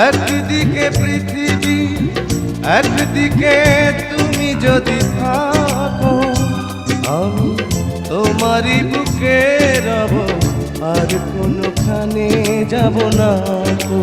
একদিকে পৃথিবী, একদিকে তুমি যদি থাকো, আমি তোমারই বুকে রব, আর কোনোখানে যাব না গো।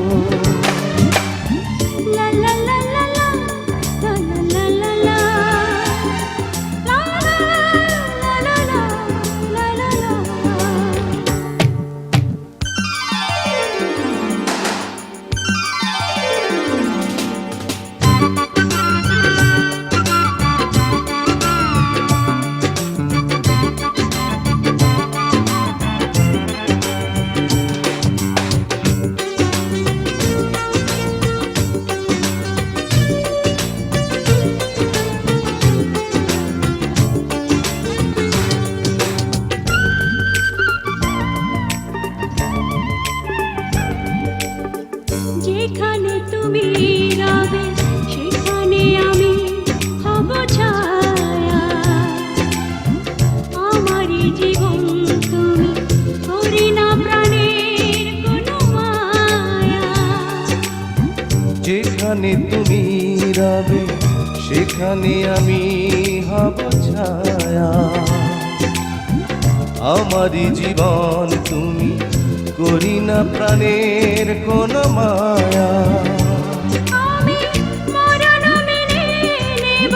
যেখানে তুমি রবে সেখানে আমি হব ছায়া, আমারই জীবন তুমি করি না প্রাণের কোনো মায়া। যেখানে তুমি রবে সেখানে আমি হব ছায়া, আমারই জীবন তুমি করি না প্রাণের কোন মায়া। আমি মরণ মেনে নেব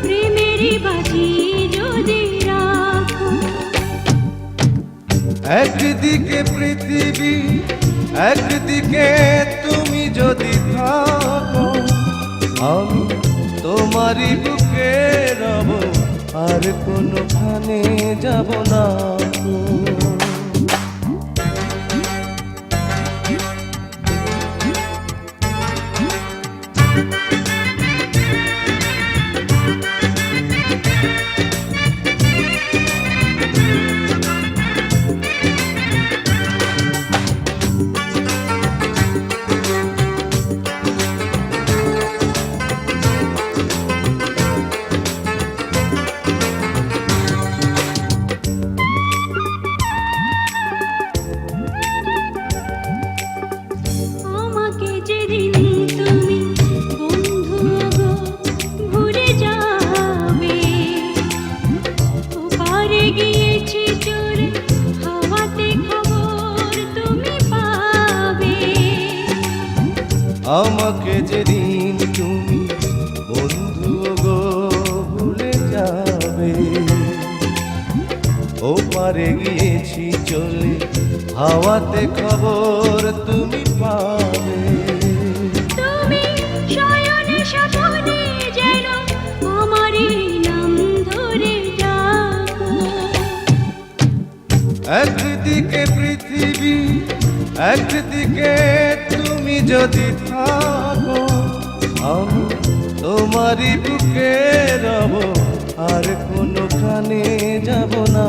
প্রেমেরই বাজি যদি রাখো। একদিকে পৃথিবী, একদিকে তুমি যদি থাকো, আমি তোমারই বুকে রব, আর কোনোখানে যাব না গো। আমাকে যেদিন তুমি বন্ধু গো ভুলে যাবে, ও পারে গিয়েছি চলে হাওয়াতে খবর তুমি পাবে। তুমি শয়নে স্বপনে যেন আমারই নাম ধরে ডাকো। একদিকে পৃথিবী, একদিকে তুমি যদি থাকো, আমি তোমারই বুকে রব, আর কোনোখানে যাব না।